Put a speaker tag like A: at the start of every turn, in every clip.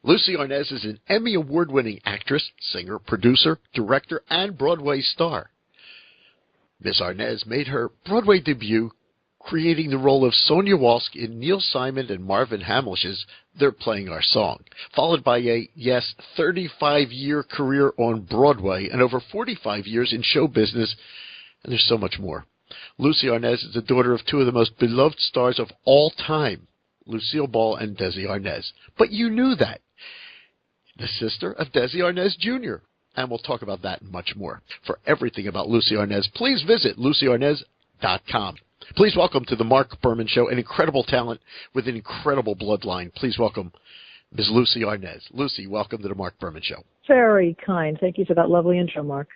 A: Lucie Arnaz is an Emmy Award-winning actress, singer, producer, director, and Broadway star. Ms. Arnaz made her Broadway debut creating the role of Sonia Walsh in Neil Simon and Marvin Hamlish's They're Playing Our Song, followed by a, 35-year career on Broadway and over 45 years in show business, and there's so much more. Lucie Arnaz is the daughter of two of the most beloved stars of all time, Lucille Ball and Desi Arnaz. But you knew that. The sister of Desi Arnaz Jr., and we'll talk about that and much more. For everything about Lucie Arnaz, please visit luciearnaz.com. Please welcome to the Marc Berman Show an incredible talent with an incredible bloodline. Please welcome Ms. Lucie Arnaz. Lucie, welcome to the Marc Berman Show.
B: Very kind. Thank you for that lovely intro, Mark.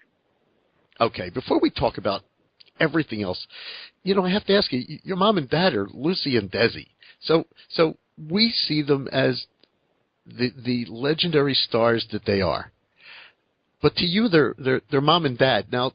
A: Okay, before we talk about everything else, I have to ask you, your mom and dad are Lucie and Desi. So we see them as the legendary stars that they are. But to you, they're mom and dad. Now,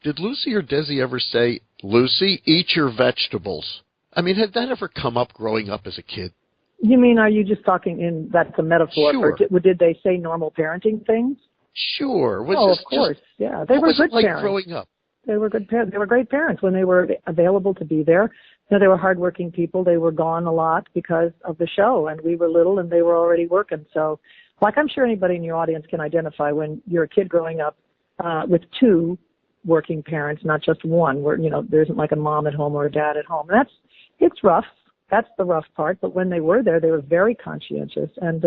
A: did Lucie or Desi ever say, Lucie, eat your vegetables? I mean, had that ever come up growing up as a kid?
B: You mean, are you just talking in, that's a metaphor?
A: Sure.
B: Or did they say normal parenting things?
A: Sure.
B: Of course, yeah. They were good parents.
A: Growing up?
B: They were good parents. They were great parents when they were available to be there. They were hardworking people. They were gone a lot because of the show, and we were little and they were already working. So, like I'm sure anybody in your audience can identify when you're a kid growing up with two working parents, not just one, where, there isn't like a mom at home or a dad at home. It's rough. That's the rough part. But when they were there, they were very conscientious and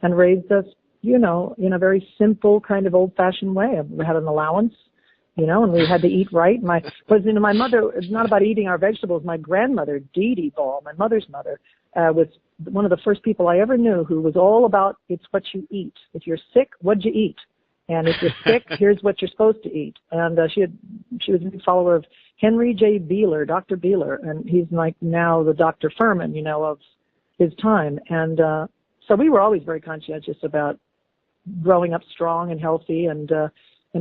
B: raised us, in a very simple kind of old-fashioned way. We had an allowance, and we had to eat right. My mother, it's not about eating our vegetables. My grandmother, Dee Dee Ball, my mother's mother, was one of the first people I ever knew who was all about, it's what you eat. If you're sick, what'd you eat? And if you're sick, here's what you're supposed to eat. And she was a big follower of Henry J. Beeler, Dr. Beeler, and he's like now the Dr. Furman, of his time. And so we were always very conscientious about growing up strong and healthy and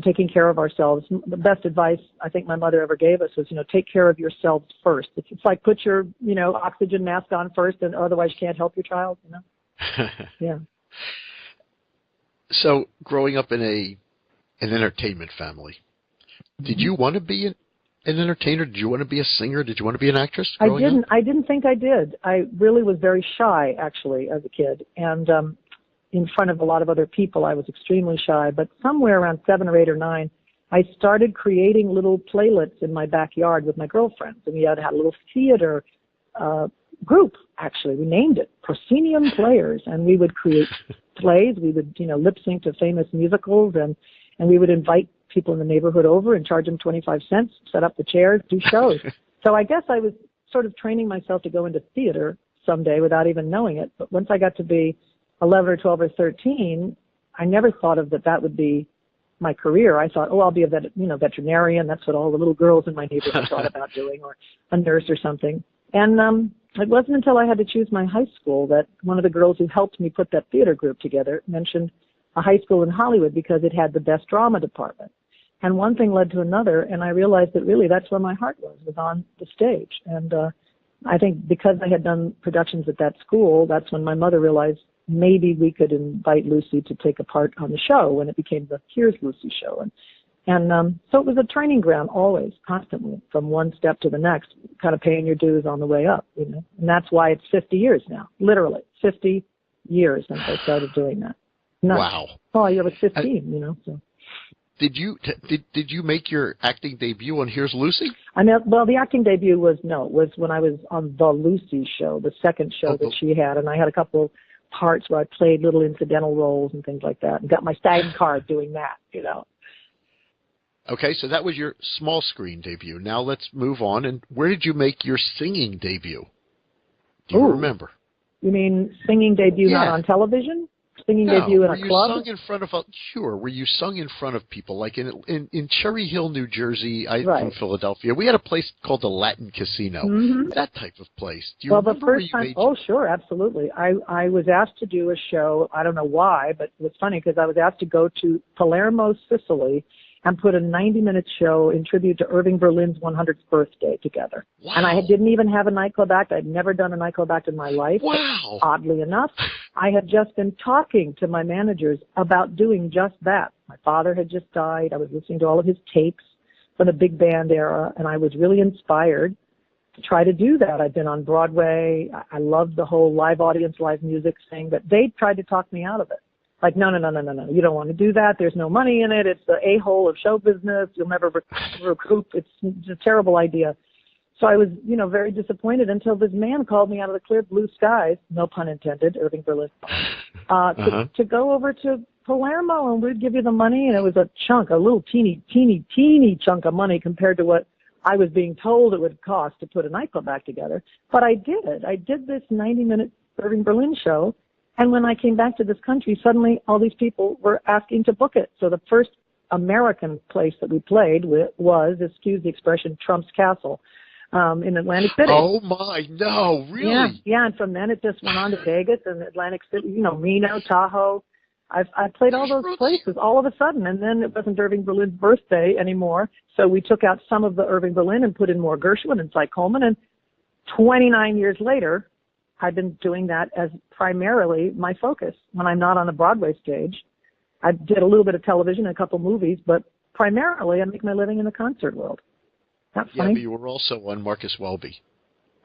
B: taking care of ourselves. The best advice I think my mother ever gave us was, take care of yourselves first. It's like put your, oxygen mask on first, and otherwise you can't help your child, Yeah.
A: So, growing up in an entertainment family, did you want to be an entertainer? Did you want to be a singer? Did you want to be an actress?
B: I didn't think I did. I really was very shy, actually, as a kid. And in front of a lot of other people, I was extremely shy. But somewhere around 7 or 8 or 9, I started creating little playlets in my backyard with my girlfriends. And we had a little theater group, actually. We named it Proscenium Players. And we would create plays. We would, lip sync to famous musicals, and we would invite people in the neighborhood over and charge them 25 cents, set up the chairs, do shows. So I guess I was sort of training myself to go into theater someday without even knowing it. But once I got to be 11 or 12 or 13, I never thought of that would be my career. I thought, I'll be a veterinarian. That's what all the little girls in my neighborhood thought about doing, or a nurse or something. And it wasn't until I had to choose my high school that one of the girls who helped me put that theater group together mentioned a high school in Hollywood because it had the best drama department. And one thing led to another, and I realized that really that's where my heart was on the stage. And I think because I had done productions at that school, that's when my mother realized maybe we could invite Lucie to take a part on the show when it became the Here's Lucie show. And so it was a training ground always, constantly, from one step to the next, kind of paying your dues on the way up, And that's why it's 50 years now, literally 50 years since I started doing that.
A: Wow.
B: Oh, I was 15, so.
A: Did you make your acting debut on Here's Lucie?
B: The acting debut was when I was on The Lucie show, the second show that she had, and I had a couple parts where I played little incidental roles and things like that, and got my SAG card doing that,
A: Okay, so that was your small screen debut. Now let's move on. And where did you make your singing debut? Do you remember?
B: You mean singing debut not on television? Singing debut in a club?
A: Sung in front of where you sung in front of people, like in Cherry Hill, New Jersey, from Philadelphia. We had a place called the Latin Casino, that type of place. Do you remember
B: the first time? Oh, sure, absolutely. I was asked to do a show. I don't know why, but it was funny because I was asked to go to Palermo, Sicily, and put a 90-minute show in tribute to Irving Berlin's 100th birthday together.
A: Wow.
B: And I didn't even have a nightclub act. I'd never done a nightclub act in my life.
A: Wow.
B: Oddly enough, I had just been talking to my managers about doing just that. My father had just died. I was listening to all of his tapes from the big band era, and I was really inspired to try to do that. I'd been on Broadway. I loved the whole live audience, live music thing, but they tried to talk me out of it. Like, no, you don't want to do that. There's no money in it. It's the a-hole of show business. You'll never recoup. It's a terrible idea. So I was, very disappointed until this man called me out of the clear blue skies, no pun intended, Irving Berlin, to go over to Palermo, and we'd give you the money, and it was a little teeny chunk of money compared to what I was being told it would cost to put a nightclub back together. But I did it. I did this 90-minute Irving Berlin show, and when I came back to this country, suddenly all these people were asking to book it. So the first American place that we played with was, excuse the expression, Trump's Castle in Atlantic City.
A: Oh, my, no, really?
B: Yeah, and from then it just went on to Vegas and Atlantic City, Reno, Tahoe. I played all those places all of a sudden, and then it wasn't Irving Berlin's birthday anymore, so we took out some of the Irving Berlin and put in more Gershwin and Cy Coleman, and 29 years later, I've been doing that as primarily my focus when I'm not on a Broadway stage. I did a little bit of television and a couple movies, but primarily I make my living in the concert world. That's funny.
A: Yeah, but you were also on Marcus Welby.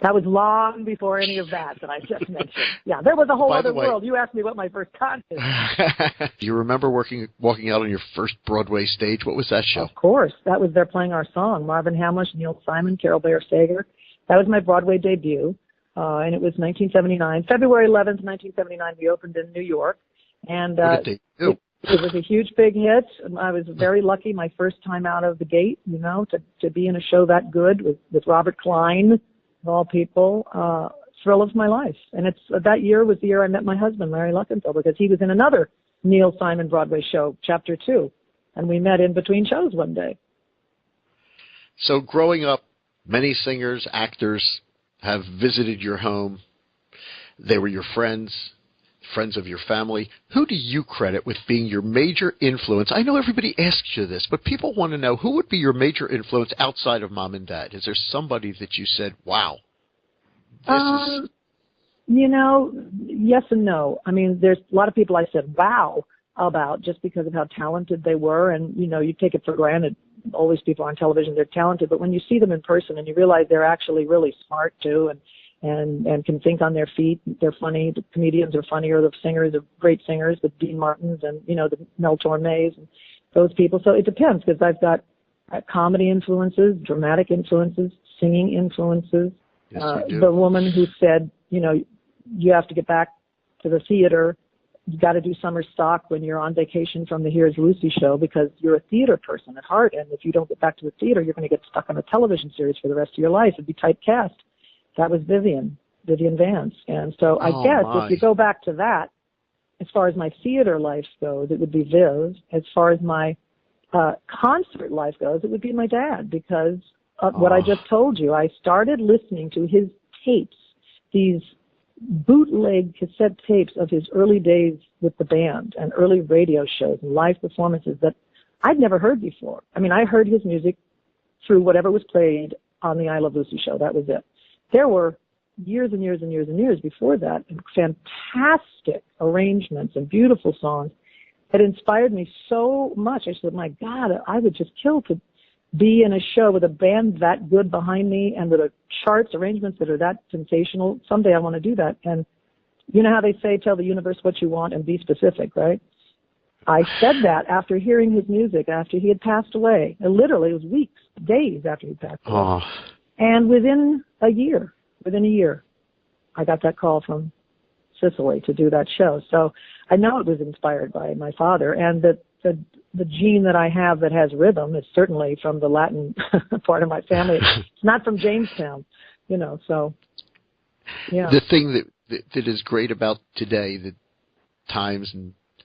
B: That was long before any of that I just mentioned. Yeah, there was a whole other world. You asked me what my first concert was.
A: Do you remember walking out on your first Broadway stage? What was that show?
B: Of course. That was They're Playing Our Song. Marvin Hamlish, Neil Simon, Carol Bayer Sager. That was my Broadway debut, and it was 1979. February 11th, 1979, we opened in New York. And it was a huge, big hit. I was very lucky my first time out of the gate, to be in a show that good with Robert Klein, of all people. Thrill of my life. And that year was the year I met my husband, Larry Luckenfeld, because he was in another Neil Simon Broadway show, Chapter 2. And we met in between shows one day.
A: So growing up, many singers, actors have visited your home. They were your friends of your family. Who do you credit with being your major influence? I know everybody asks you this, but people want to know, who would be your major influence outside of mom and dad? Is there somebody that you said, wow, this is...
B: Yes and no. I mean, there's a lot of people I said, wow, about just because of how talented they were. And, you take it for granted. All these people on television, they're talented. But when you see them in person and you realize they're actually really smart, too, and can think on their feet. They're funny. The comedians are funnier. The singers are great singers, the Dean Martins and, the Mel Tormes and those people. So it depends, because I've got comedy influences, dramatic influences, singing influences.
A: Yes, you do.
B: The woman who said, you have to get back to the theater. You got to do summer stock when you're on vacation from the Here's Lucy show, because you're a theater person at heart. And if you don't get back to the theater, you're going to get stuck on a television series for the rest of your life. It'd be typecast. That was Vivian Vance. And so I guess if you go back to that, as far as my theater life goes, it would be Viv. As far as my concert life goes, it would be my dad, because of what I just told you. I started listening to his tapes, these bootleg cassette tapes of his early days with the band and early radio shows and live performances that I'd never heard before. I mean, I heard his music through whatever was played on the I Love Lucy show. That was it. There were years and years and years and years before that, and fantastic arrangements and beautiful songs that inspired me so much. I said, my God, I would just kill to be in a show with a band that good behind me and with charts, arrangements that are that sensational. Someday I want to do that. And you know how they say, tell the universe what you want and be specific, right? I said that after hearing his music, after he had passed away. And literally, it was weeks, days after he passed away. And within a year, I got that call from Sicily to do that show. So I know it was inspired by my father, and that the gene that I have that has rhythm is certainly from the Latin part of my family. It's not from Jamestown, so, yeah.
A: The thing that is great about today, the times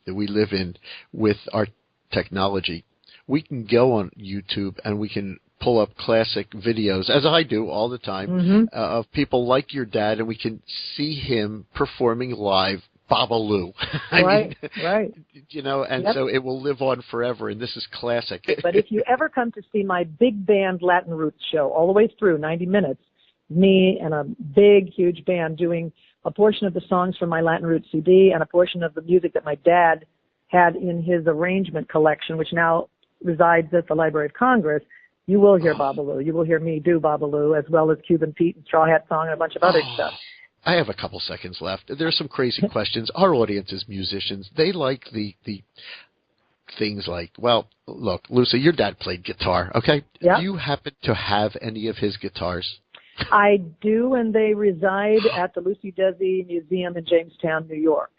A: that we live in with our technology, we can go on YouTube and we can pull up classic videos, as I do all the time, of people like your dad, and we can see him performing live Babalu.
B: Right, right.
A: You know, and
B: Yep.
A: so it will live on forever, and this is classic.
B: But if you ever come to see my big band Latin Roots show, all the way through, 90 minutes, me and a big, huge band doing a portion of the songs from my Latin Roots CD and a portion of the music that my dad had in his arrangement collection, which now resides at the Library of Congress, you will hear Babalu. You will hear me do Babalu, as well as Cuban Pete and Straw Hat Song and a bunch of other stuff.
A: I have a couple seconds left. There's some crazy questions. Our audience is musicians. They like the things like, well, look, Lucie, your dad played guitar, okay?
B: Yeah.
A: Do you happen to have any of his guitars?
B: I do, and they reside at the Lucy Desi Museum in Jamestown, New York.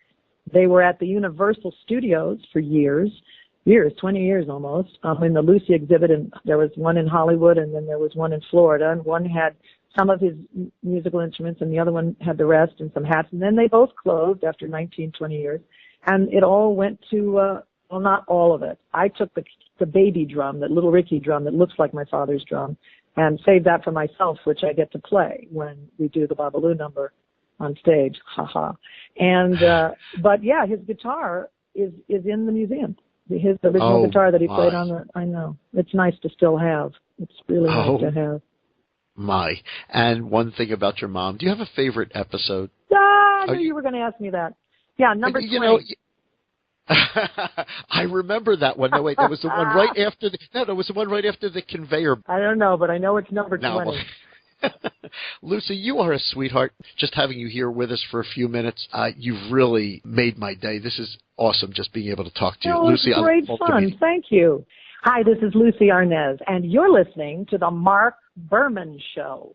B: They were at the Universal Studios for years, 20 years almost, in the Lucy exhibit, and there was one in Hollywood, and then there was one in Florida, and one had some of his musical instruments, and the other one had the rest and some hats, and then they both closed after 19, 20 years, and it all went to, well, not all of it. I took the baby drum, that little Ricky drum that looks like my father's drum, and saved that for myself, which I get to play when we do the Babalu number on stage. Ha. And, but yeah, his guitar is in the museum. His original guitar that he played on the, I know. It's nice to still have. It's really nice to have.
A: My. And one thing about your mom, do you have a favorite episode?
B: I knew you were going to ask me that. Yeah, number 20.
A: You know, I remember that one. No, wait, that was the one right after the, no, that was the one right after the conveyor.
B: I don't know, but I know it's number 20.
A: Lucie, you are a sweetheart. Just having you here with us for a few minutes, you've really made my day. This is awesome, just being able to talk to you. Lucie,
B: it's great fun. Thank you. Hi, this is Lucie Arnaz, and you're listening to the Marc Berman Show.